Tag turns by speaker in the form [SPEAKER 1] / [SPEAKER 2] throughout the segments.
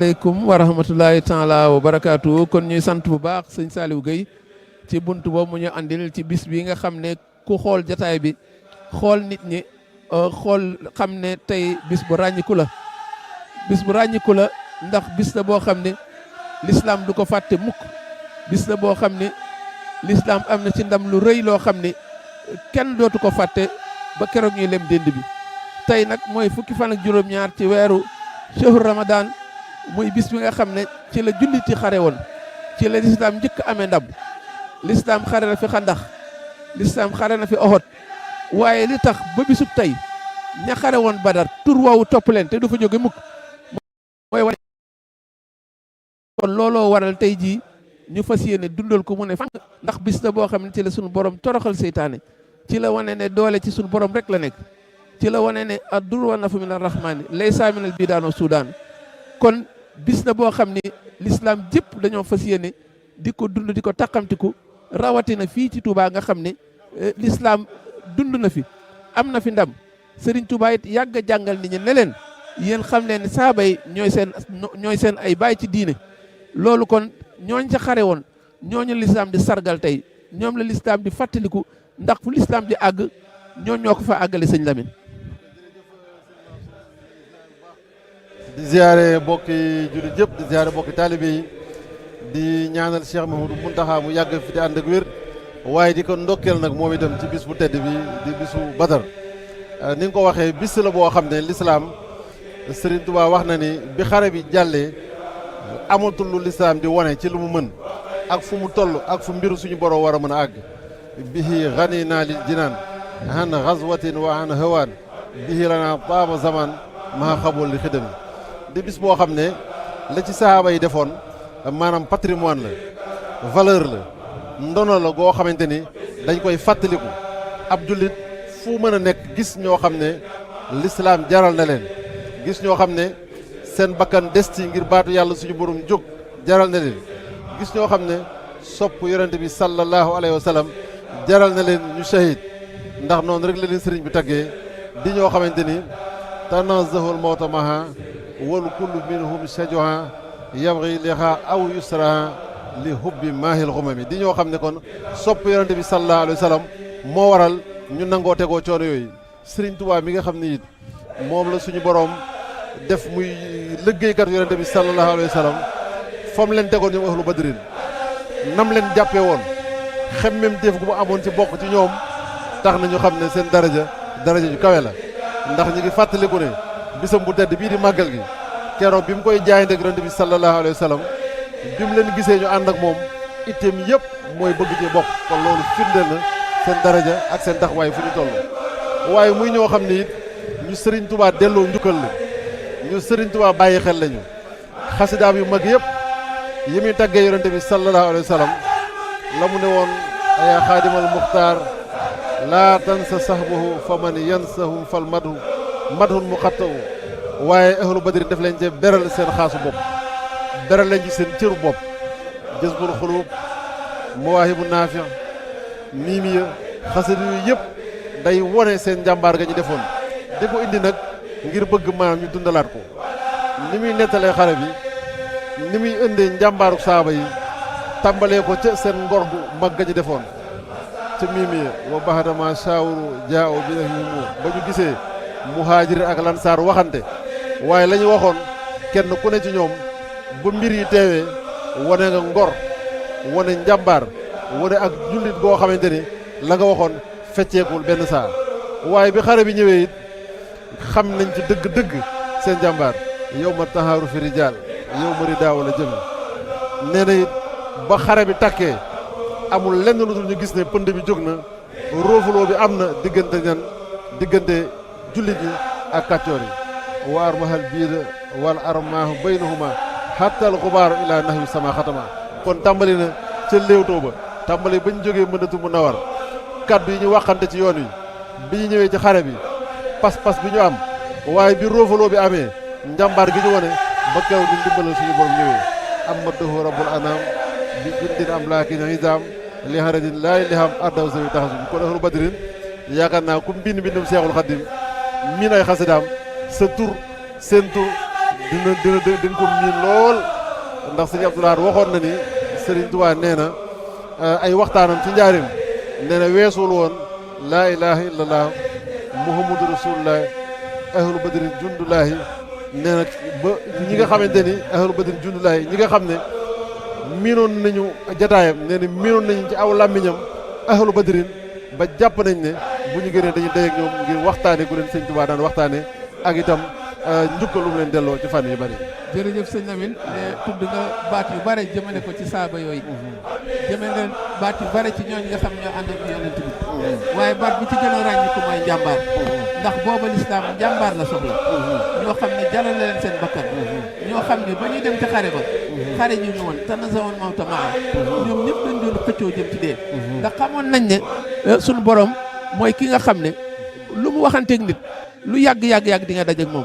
[SPEAKER 1] aleykum wa rahmatullahi taala wa barakaatu. kon ñuy sant bu baax sëñ Saliou Gueye ci bunt boobu mu ñu andil ci bis bi nga xam ne ku xool jataay bi xool nit ñi xool xam ne tey bis bu ràññiku la ndax bis la boo xam ne l'islam du ko fàtte mukk. bis la boo xam ne l'islam am na ci ndam lu rëy loo xam ne kenn dootu ko fàtte ba keroog ñuy lem dénd bi. tey nag mooy fukki fan ak juróom-ñaar ci weeru shahru Ramadan. muy bis bi nga xam ne ci la julliti xare woon ci la lislaam njëkk amee ndam lislaam xare na fi xandax lislaam xare na fi oxot waaye li tax ba bisub tey ña xare woon badar tur woowu topp leen te du fa jóge mukk mooy wane kon looloo waral tey jii ñu fas yéene dundal ko mu ne fan ndax bis la boo xam ne ci la suñu borom toroxal seytaane ci la wane ne doole ci suñu borom rek la nekk ci la wane ne ad-durru wa nafu min ar-rahmani laysa min al-bidan wa sudan kon bis na boo xam ne l'islam jëpp dañoo fas yéene di ko dund di ko taqamtiku rawatina fii ci Touba nga xam ne l'islam dund na fi am na fi ndam Serigne Touba it yàgg a jàngal nit ñi ne leen yéen xam leen ne saaba yi ñooy seen ay baay ci diine loolu kon ñooñ ca xare woon ñooñu l'islam di sargal tey ñoom la l'islam di fàttaliku ndax fu l'islam di àgg ñoo ko fa àggale sëñ Lamine.
[SPEAKER 2] di ziare bokki jullit yëpp di ziare bokki taalibe yi di ñaanal Cheikh Mouhamadou Mountakha mu yàgg fi di ànd ak wér waaye di ko ndokkeel nag moom itam ci bis bu tedd bi di bisu Badar ni nga ko waxee bis la boo xam ne lislaam Serigne Touba wax na ni bi xare bi jàllee amatul lu lislaam di wane ci lu mu mën ak fu mu toll ak fu mbiru suñu borom war a mën a àgg bihi ganina lil jinaan an ghazwatin wa an hawaan bihi lana taaba zaman maa xabool li xidami di bis boo xam ne la ci sahaaba yi defoon maanaam patrimoine la valeur la ndono la goo xamante ni dañ koy fàttaliku ab jullit fu mën a nekk gis ñoo xam ne lislaam jaral na leen gis ñoo xam ne seen bakkan des ci ngir baatu yàlla suñu borom jóg jaral na leen gis ñoo xam ne sopp yonente bi sallallahu alayhi wa sallam jaral na leen ñu shahid ndax noonu rek la leen sëriñ bi taggee di ñoo xamante ni tanazahul mawta maha wal kullu minhum shajoha yabghi liha aw yusraha li hubbi maahil xumami di ñoo xam ne kon sopp yonente bi sallallahu alayhi wa sallam moo waral ñu nangoo tegoo coono yooyu Sëriñ Tuubaa mi nga xam ne it moom la suñu boroom def muy liggéeykat yonente bi sallallahu alayhi wa sallam fam leen tegoon ñoom ahlu badrin nam leen jàppee woon xemmem def gu mu amoon ci bokk ci ñoom tax na ñu xam ne seen daraja ju kawe la ndax ñu ngi fàttaliku ne bisam bu tedd bii di màggal gi keroog bi mu koy jaayante ak yonente bi sallallahu alayhi wa sallam bi mu leen gisee ñu ànd ak moom itteem yëpp mooy bëgg ci bokk kon loolu firndeel na seen daraja ak seen taxawaay fu ñu toll waaye muy ñoo xam ne it ñu Sëriñ Tuubaa delloo njukkal la ñu Sëriñ Tuubaa bàyyi xel lañu xasidaam yu mag yëpp yi muy taggee yonente bi sallallahu alayhi wa sallam la mu ne woon aya xaadimal muxtaar laa tansa sahbahu fa man yansahum fal madhun mu xattawu waaye ahlu badri def leen ci beral seen xaasu bopp beral leen ci seen cëru bopp jazbul xuluub mawaahibu naafi miimiya xasida yu yëpp day wone seen njàmbaar ga ñu defoon di ko indi nag ngir bëgg maam ñu dundalaat ko ni muy nettalee xare bi ni muy indee njàmbaaru saaba yi tàmbalee ko ca seen ngor gu mag ga ñu defoon ca miimiya wa baxadama saawuru jaaw bi mu ba ñu gisee muhaajir ak lansaar waxante waaye la ñu waxoon kenn ku ne ci ñoom ba mbir yi teewee wane nga ngor wane njàmbaar wane ak jullit goo xamante ni la nga waxoon fecceekul benn saa waaye bi xare bi ñëwee it xam nañ ci dëgg-dëgg seen jàmbaar yow ma taxaaru fi rijaal yow ma ridaa wala jëm nee na it ba xare bi takkee amul lenn lu dul ñu gis ne pënd bi jóg na roofuloo bi am na diggante jullit yi ak kàccoor yi waar mahal biir wal armaahu baynahuma xattal xubaaru ilaa nax wi sama xatama kon tàmbali na ca léewtoo ba tàmbali ba ñu jógee mënatu mu nawar kaddu yi ñu waxante ci yoon wi bi ñu ñëwee ci xare bi pas-pas bi ñu am waaye bi roofaloo bi amee njàmbaar gi ñu wone ba keroog ñu dimbalal suñu borom ñëwee am ma doxu rabbul anam bi bindin am laakin hisaam li haradin laay li xam ardaw sawi taxasum kon ahlu badrin yaakaar naa ku mbindum seexul xaddim miin ay xasidaam sa tur seen tur dina ko miin lool ndax sëñ Abdou Lahad waxoon na ni Sëriñ Tuubaa nee na ay waxtaanam ci njaarim nee na weesul woon laa ilaha illallah muhammadu rasulullah ahlu badrin jundullahi nee na ba ñi nga xamante ni ahlu badrin jundullahi ñi nga xam ne miinoon nañu jataayam nee na miinoon nañu ci aw làmmiñam ahlu badrin ba jàpp nañ ne bu ñu gënee dañuy dajeek ñoom ngir waxtaane gu leen sëñ Tuubaa daan waxtaane ak itam njukkal lu mu leen delloo ci fànn yu bari.
[SPEAKER 1] jërëjëf sëñ Lamine tudd nga baat yu bare jëmale ko ci saaba yooyu jëmale nga baat yu bare ci ñooñu nga xam ñoo ànd ak yonent bi waaye baat bi ci gën a ràññi ko mooy njàmbaar ndax booba lislaam njàmbaar la soxla ñoo xam ne jalal leen seen bakkan ñoo xam ne ba ñuy dem ca xare ba xare ñu ñu woon tanazawoon mawta maa ñoom ñëpp dañ doon xëccoo jëm ci dee ndax xamoon nañ ne suñu borom mooy ki nga xam ne lu mu waxanteeg nit lu yàgg-yàgg-yàgg di nga dajeek moom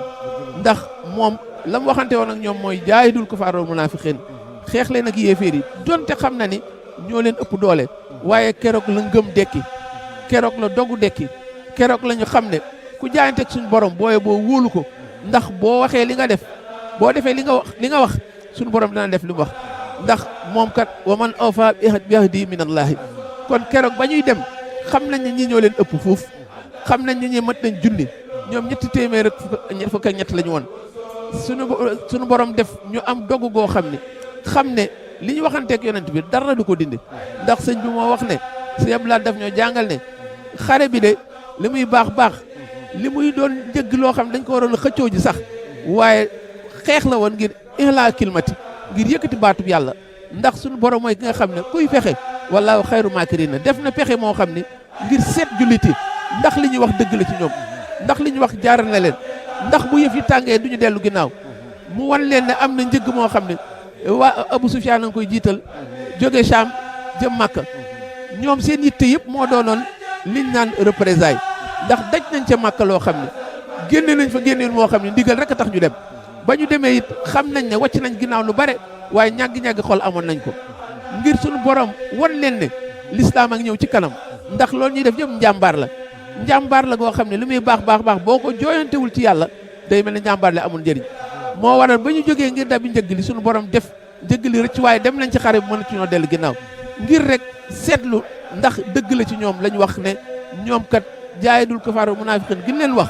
[SPEAKER 1] ndax moom la mu waxante woon ak ñoom mooy jaahidul kufaar wal munaafiqiin xeex leen ak yéeféer yi donte xam na ni ñoo leen ëpp doole waaye keroog la ngëm dekki keroog la dogu dekki keroog la ñu xam ne ku jaayanteeg suñu borom booye boo wóolu ko ndax boo waxee li nga def boo defee li nga wax suñu borom dina def li mu wax ndax moom kat wa man awfaa bi ahdihi min allaahi kon keroog ba ñuy dem xam nañ ne ñi ñoo leen ëpp fuuf xam nañ ne ñi mat nañ junni ñoom ñetti téeméer ak fukk ak ñett la ñu woon suñu borom def ñu am dogu goo xam ne li ñu waxanteeg yonent bi dara du ko dindi ndax sëñ bi moo wax ne sëñ Abdou Lahad daf ñoo jàngal ne xare bi de li muy baax li muy doon njëgg loo xam ne dañ ko waroon a xëccoo ji sax waaye xeex la woon ngir ihlaa kilmati ngir yëkkati baatub yàlla ndax suñu borom mooy ki nga xam ne kuy fexe wallaahu xayru maakiriin def na pexe moo xam ne ngir seet julliti ndax li ñuy wax dëgg la ci ñoom ndax li ñu wax jaaral na leen ndax bu yëf yi tàngee du ñu dellu ginnaaw mu wan leen ne am na njëgg moo xam ne waa Abu Sufyaan a ngi koy jiital jóge Sham jëm Makka ñoom seen yitte yëpp moo doonoon liñ naan représailles ndax daj nañ ca Makka loo xam ne génne nañ fa génneel moo xam ne ndigal rek a tax ñu dem ba ñu demee it xam nañ ne wàcc nañ ginnaaw lu bare waaye ñàgg-ñàgg xol amoon nañ ko ngir suñu borom wan leen ne lislaam ak ñëw ci kanam ndax loolu ñuy def yëpp njàmbaar la goo xam ne li muy baax boo ko jooyantewul ci yàlla day mel ne njàmbaar la amul njëriñ moo waral ba ñu jógee ngir dabi njëgg li suñu borom def njëgg li rëcc waaye dem nañ ci xare bi mënatu ñoo dellu ginnaaw ngir rek seetlu ndax dëgg la ci ñoom lañ wax ne ñoom kat jaahidul kufaar wal munaafiqiin gi leen wax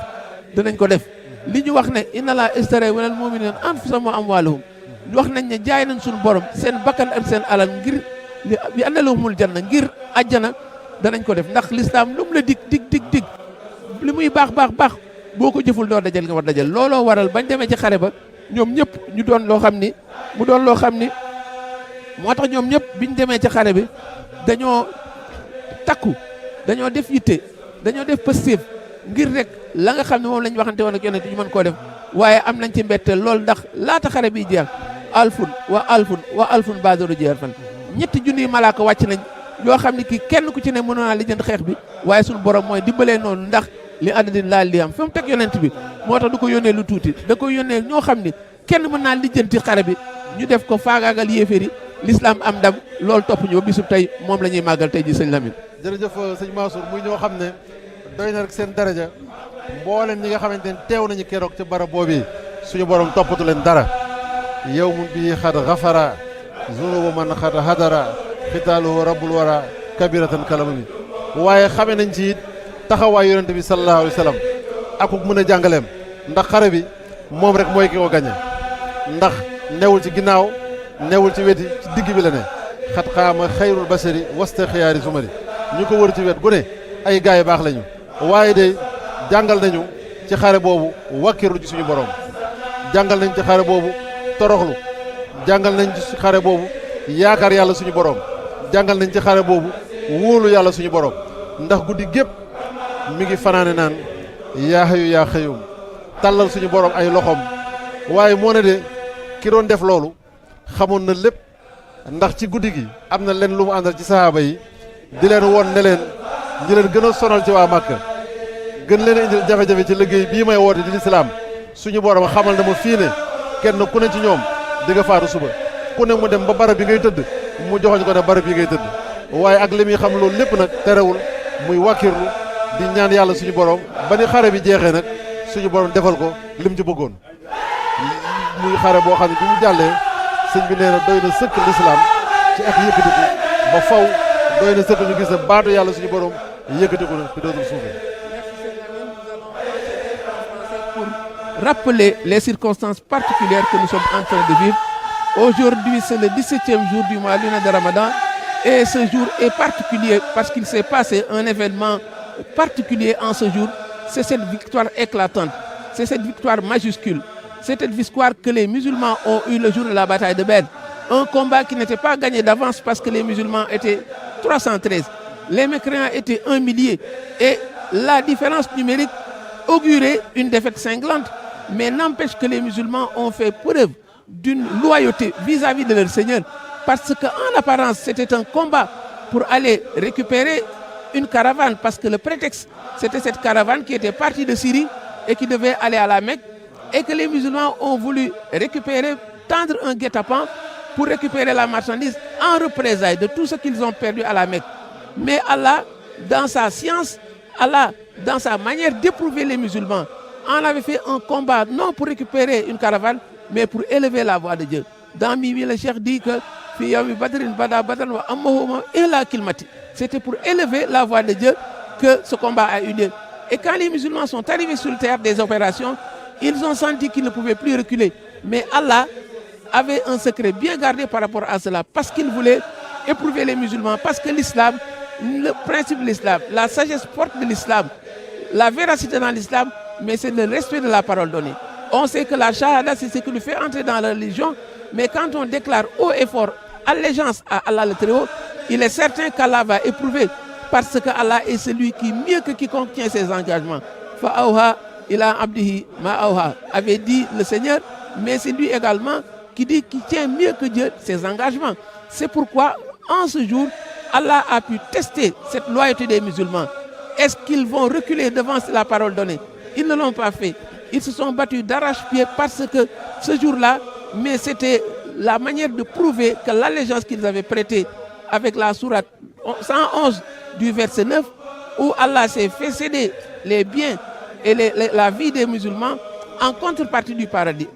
[SPEAKER 1] danañ ko def li ñu wax ne inna laa ishtara minal mu'miniina anfusahum wa amwaalahum wax nañ ne jaay nañ suñu borom seen bakkan ak seen alal ngir bi anna lahumul janna ngir àjjana danañ ko def ndax lislaam lu mu la dig li muy baax boo ko jëful doo dajal nga war dajal looloo waral bañ demee ci xare ba ñoom ñëpp ñu doon loo xam ni moo tax ñoom ñëpp biñ demee ci xare bi dañoo takku dañoo def yitte dañoo def pastéef ngir rek la nga xam ne moom lañ waxante woon ak yonent ñu mën koo def waaye am nañ ci mbetteel loolu ndax laata xare bi jeex alfun baadaru jeer fan ñetti junniy malaaka wàcc nañ yoo xam ne kii kenn ku ci ne mënoon naa lijjanti xeex bi waaye suñu borom mooy dimbalee noonu ndax li adadin laa li am fi mu teg yonent bi moo tax du ko yónnee lu tuuti da ko yónnee ñoo xam ne kenn mën naa lijjanti xare bi ñu def ko faagaagal yéeféer yi l'islam am ndam loolu topp ñu ba bisub tey moom la ñuy màggal tey ji sëñ Lamine.
[SPEAKER 2] jërëjëf sëñ Mansour muy ñoo xam ne doy na rek seen daraja mboolem ñi nga xamante ne teew nañu keroog ca barab boobu suñu borom toppatu leen dara yow mu bii xad xafara zunubu man xad hadara xitaaluhu rabbul wara kabiratan kalama bi waaye xame nañ ci it taxawaay yonente bi sallallahu alayhi wa sallam akuk mën a jàngaleem ndax xare bi moom rek mooy ki ko gañe ndax newul ci ginnaaw newul ci weti ci digg bi la ne xat xaama xayrul basari wasta xiyaari sumari ñu ko wër ci wet gu ne ay gaay yu baax lañu waaye de jàngal nañu ci xare boobu wàkkiru ci suñu borom jàngal nañ ci xare boobu toroxlu jàngal nañ ci xare boobu yaakaar yàlla suñu borom jàngal nañ ci xare boobu wóolu yàlla suñu borom ndax guddi gépp mi ngi fanaane naan yaa xayu yaa xëyum tàllal suñu borom ay loxoom waaye moo ne de ki doon def loolu xamoon na lépp ndax ci guddi gi am na leen lu mu àndal ci sahaaba yi di leen woon ne leen ñi leen gën a sonal ci waa Màkka gën leen a indil jafe-jafe ci liggéey bii may woote di lislaam suñu borom xamal na ma fii ne kenn ku ne ci ñoom di nga faatu suba ku ne mu dem ba barab bi ngay tëdd mu joxoñ ko ne barab yi ngay tëdd waaye ak li muy xam loolu lépp nag terewul muy wàkkirlu di ñaan yàlla suñu borom ba ni xare bi jeexee nag suñu borom defal ko lim ci bëggoon muy xare boo xam ne bi mu jàllee sëñ bi nee na doy na sëkk l'islam ci ak yëkkatiku ba faw doy na sëkk ñu gis ne baatu yàlla suñu borom yëkkatiku na te dootul suufee.
[SPEAKER 1] Rappeler les circonstances particulières que nous sommes en train de vivre. Aujourd'hui, c'est le 17e jour du mois lunaire de Ramadan et ce jour est particulier parce qu'il s'est passé un événement particulier en ce jour. C'est cette victoire éclatante, c'est cette victoire majuscule, c'est cette victoire que les musulmans ont eu le jour de la bataille de Badr. Un combat qui n'était pas gagné d'avance parce que les musulmans étaient 313, les mécréants étaient 1 millier et la différence numérique augurait une défaite cinglante. Mais n'empêche que les musulmans ont fait preuve d'une loyauté vis-à-vis de leur Seigneur parce qu'en apparence, c'était un combat pour aller récupérer une caravane parce que le prétexte, c'était cette caravane qui était partie de Syrie et qui devait aller à la Mecque et que les musulmans ont voulu récupérer, tendre un guet-apens pour récupérer la marchandise en représailles de tout ce qu'ils ont perdu à la Mecque. Mais Allah, dans sa science, Allah, dans sa manière d'éprouver les musulmans, en avait fait un combat non pour récupérer une caravane, mais pour élever la voix de Dieu. Dans Mimi, le cheikh dit que c'était pour élever la voix de Dieu que ce combat a eu lieu. Et quand les musulmans sont arrivés sur le théâtre des opérations, ils ont senti qu'ils ne pouvaient plus reculer. Mais Allah avait un secret bien gardé par rapport à cela, parce qu'il voulait éprouver les musulmans, parce que l'islam, le principe de l'islam, la sagesse forte de l'islam, la véracité dans l'islam, mais c'est le respect de la parole donnée. On sait que la shahada, c'est ce qui nous fait entrer dans la religion, mais quand on déclare haut et fort allégeance à Allah le Très-Haut, il est certain qu'Allah va éprouver, parce que Allah est celui qui, mieux que quiconque, tient ses engagements. Fa'auha ila abdihi ma'auha, avait dit le Seigneur, mais c'est lui également qui dit qu'il tient mieux que Dieu ses engagements. C'est pourquoi, en ce jour, Allah a pu tester cette loyauté des musulmans. Est-ce qu'ils vont reculer devant la parole donnée? Ils ne l'ont pas fait. Ils se sont battus d'arrache-pied parce que ce jour-là, mais c'était la manière de prouver que l'allégeance qu'ils avaient prêtée avec la sourate 111 du verset 9, où Allah s'est fait céder les biens et la vie des musulmans en contrepartie du paradis.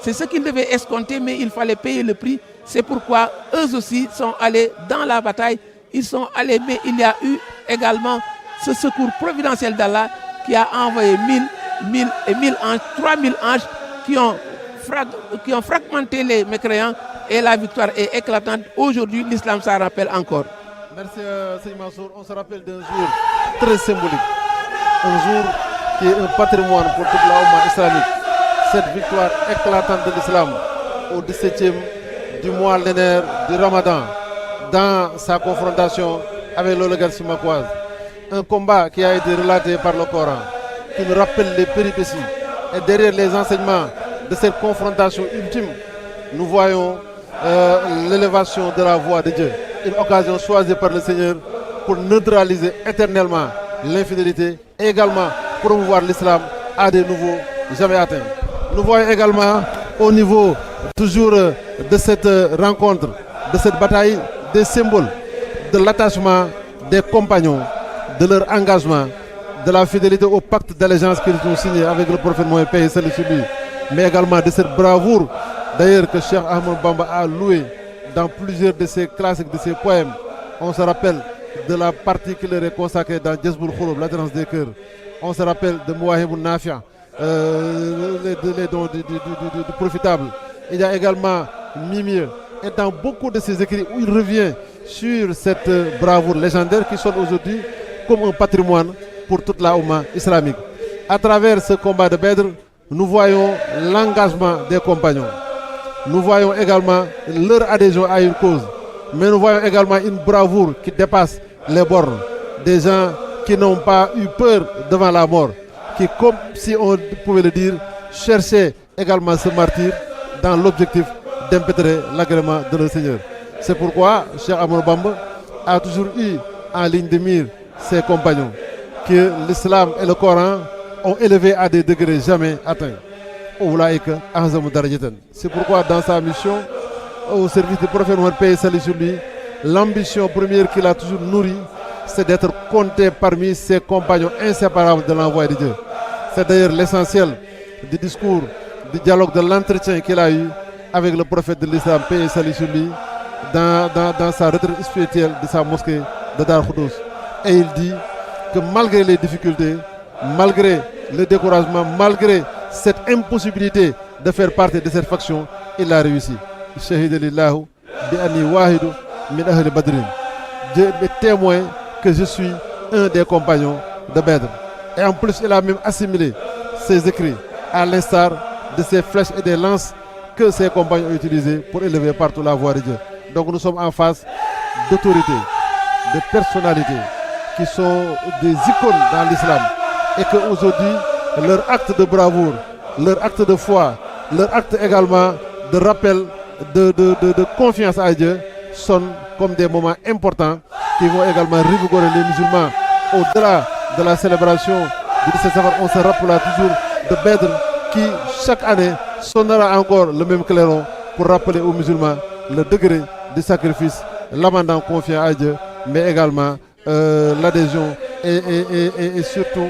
[SPEAKER 1] C'est ce qu'ils devaient escompter, mais il fallait payer le prix. C'est pourquoi eux aussi sont allés dans la bataille. Ils sont allés, mais il y a eu également ce secours providentiel d'Allah qui a envoyé 1000 anges, 3000 anges qui ont fragmenté les mécréants et la victoire est éclatante. Aujourd'hui, l'islam s'en rappelle encore.
[SPEAKER 2] Merci Seigneur Mansour. On se rappelle d'un jour très symbolique. Un jour qui est un patrimoine pour toute la Oumma islamique. Cette victoire éclatante de l'islam au 17e du mois lunaire du Ramadan dans sa confrontation avec l'oligarchie maquoise. Un combat qui a été relaté par le Coran, qui nous rappelle les péripéties. Et derrière les enseignements de cette confrontation ultime, nous voyons l'élévation de la voix de Dieu. Une occasion choisie par le Seigneur pour neutraliser éternellement l'infidélité et également promouvoir l'islam à des niveaux jamais atteints. Nous voyons également au niveau toujours de cette rencontre, de cette bataille, des symboles de l'attachement des compagnons, de leur engagement, de la fidélité au pacte d'allégeance qu'ils ont signé avec le prophète Mohammed, paix et salut sur lui, mais également de cette bravoure, d'ailleurs que Cheikh Ahmed Bamba a loué dans plusieurs de ses classiques, de ses poèmes. On se rappelle de la partie qui leur est consacrée dans Jazboul Khouloub, l'adresse des cœurs. On se rappelle de Mouahibou Nafia, les dons du profitable. Il y a également Mimir. Et dans beaucoup de ses écrits où il revient sur cette bravoure légendaire qui sonne aujourd'hui comme un patrimoine pour toute la Oumma islamique. À travers ce combat de Badr, nous voyons l'engagement des compagnons. Nous voyons également leur adhésion à une cause. Mais nous voyons également une bravoure qui dépasse les bornes. Des gens qui n'ont pas eu peur devant la mort. Qui, comme si on pouvait le dire, cherchaient également ce martyr dans l'objectif d'impétrer l'agrément de leur Seigneur. C'est pourquoi Cheikh Ahmadou Bamba a toujours eu en ligne de mire ses compagnons, que l'islam et le Coran ont élevé à des degrés jamais atteints. C'est pourquoi dans sa mission au service du prophète Mohammed, paix et salut sur lui, l'ambition première qu'il a toujours nourrie, c'est d'être compté parmi ses compagnons inséparables de l'envoi de Dieu. C'est d'ailleurs l'essentiel du discours du dialogue, de l'entretien qu'il a eu avec le prophète de l'islam, paix et salut sur lui, dans sa retraite spirituelle de sa mosquée de Dar Khoudoss. Et il dit que malgré les difficultés, malgré le découragement, malgré cette impossibilité de faire partie de cette faction, il a réussi. Shahid lillahu bi anni wahidu min ahli badrin. Dieu est témoin que je suis un des compagnons de Badr. Et en plus, il a même assimilé ses écrits à l'instar de ces flèches et des lances que ses compagnons ont utilisées pour élever partout la voix de Dieu. Donc nous sommes en face d'autorités, de personnalités qui sont des icônes dans l'islam et qu'aujourd'hui, leur acte de bravoure, leur acte de foi, leur acte également de rappel, de confiance à Dieu sonnent comme des moments importants qui vont également revigorer les musulmans. Au-delà de la célébration du 17 Safar, on se rappellera toujours de Badr qui chaque année sonnera encore le même clairon pour rappeler aux musulmans le degré du sacrifice, l'abandon confiant à Dieu, mais également l'adhésion et surtout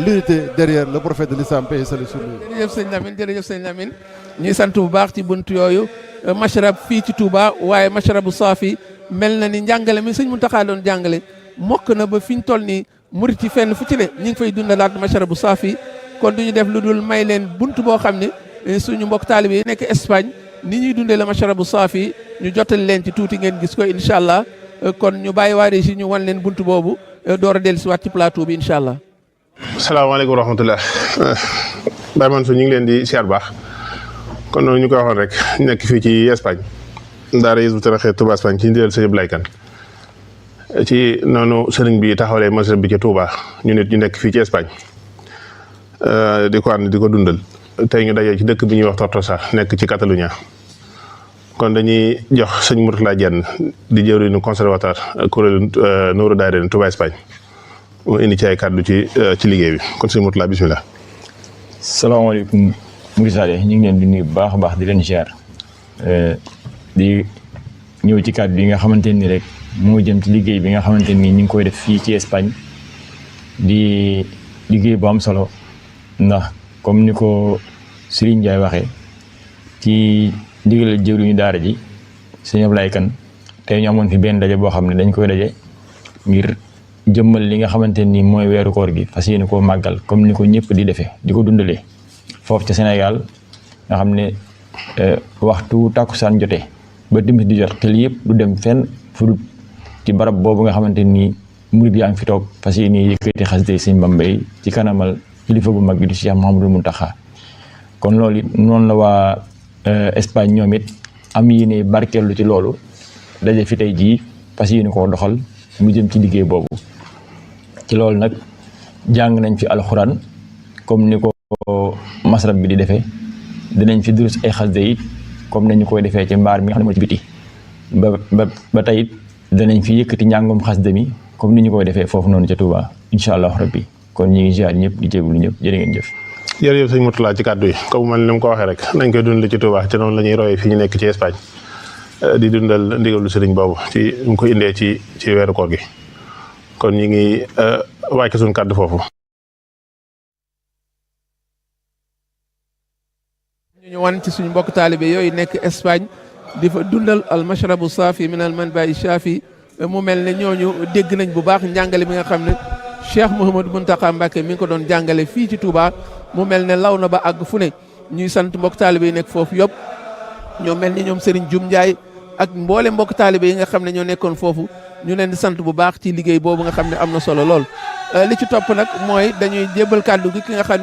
[SPEAKER 2] l'unité derrière le prophète de l'islam, paix et salut sur lui.
[SPEAKER 1] jërëjëf sëñ Lamine jërëjëf sëñ Lamine ñuy sant bu baax ci bunt yooyu mashrab fii ci Touba waaye mashrabu saafi mel na ni njàngale mi sëñ Mountakha doon jàngale mokk na ba fi ñu toll nii murit ci fenn fu ci ne ñu ngi fay dundalaat mashrabu saafi kon du ñu def lu dul may leen bunt boo xam ne suñu mbokk taalibe yi nekk Espagne ni ñuy dundee la mashrabu saafi ñu jottali leen ci tuuti ngeen gis ko incha allah kon ñu bàyyi waaree si ñu wan leen bunt boobu door a dellusiwaat ci plateau bi incha allah.
[SPEAKER 3] salaamaaleykum wa rahmatulah Baye Mansour ñu ngi leen di siyaar baax kon noonu ñu ko waxoon rek nekk fii ci Espagne daara Hizbut Tarqiyyah Touba Espagne ci ndigal sëñ Abdoulaye Kane ci noonu sëriñ bi taxawalee masjid bi ci Touba ñu nit ñu nekk fii ci Espagne di ko ànd di ko dundal tey ñu dajee ci dëkk bi ñuy wax Tortosa nekk ci Catalunya kon dañuy jox sëñ Mourtala Diène di jëwriñu conservateur kuréelu Nourou Darayni Touba Espagne mu indi ci ay kàddu ci liggéey bi kon sëñ Mourtala bismillah.
[SPEAKER 4] salaamaaleykum Mouride ñu ngi leen di nuyu bu baax a baax di leen ziar di ñëw ci kàddu yi nga xamante ni rek moo jëm ci liggéey bi nga xamante ni ñu ngi koy def fii ci Espagne di liggéey bu am solo ndax comme ni ko Serigne Ndiaye waxee ci ndigal jëwriñu daara ji sëñ Abdoulaye Kane tey ñu amoon fi benn daje boo xam ne dañ koy daje ngir jëmmal li nga xamante ni mooy weeru koor gi fas yéene koo màggal comme ni ko ñëpp di defee di ko dundalee foofu ca Sénégal nga xam ne waxtu tàkkusaan jotee ba timis di jot xel yëpp du dem fenn fu dul ci barab boobu nga xamante ni murid yaa ngi fi toog fas yéene yëkkati xasida sëñ Bamba yi ci kanamal kilifa bu mag bi di Cheikh Mouhamadou Mountakha kon loolu it noonu la waa Espagne ñoom it am yéene barkeelu ci loolu daje fi tey jii fas yéene koo doxal mu jëm ci liggéey boobu ci loolu nag jàng nañ fi alxuraan comme ni ko masrab bi di defee dinañ fi durus ay xasida it comme nañu koy defee ci mbaar mi nga xam ne moo ci biti ba tey it danañ fi yëkkati njàngum xasida mi comme ni ñu koy defee foofu noonu ca Touba incha allah rabbi kon ñu ngi ziar ñëpp di jégalu ñëpp jërë ngeen jëf.
[SPEAKER 3] jërëjëf sëñ Mourtala ci kàddu yi comme man ni mu ko waxee rek nañ koy dundal ci Touba te noonu la ñuy royee fi ñu nekk ci Espagne di dundal ndigalu sëriñ boobu ci mu ko indee ci weeru koor gi kon ñu ngi wàcc suñu kàddu foofu.
[SPEAKER 1] ñu wan ci suñu mbokk taalibe yooyu nekk Espagne di fa dundal al mashrabu saafi min al manba'i shafi mu mel ne ñooñu dégg nañ bu baax njàngale mi nga xam ne Cheikh Mouhamadou Mountakha Mbacké mi ngi ko doon jàngale fii ci Touba mu mel ne law na ba àgg fu ne ñuy sant mbokk taalibe yi nekk foofu yëpp ñoo mel ni ñoom Serigne Dioum Ndiaye ak mboole mbokk taalibe yi nga xam ne ñoo nekkoon foofu ñu leen di sant bu baax ci liggéey boobu nga xam ne am na solo lool li ci topp nag mooy dañuy jébbal kàddu gi ki nga xam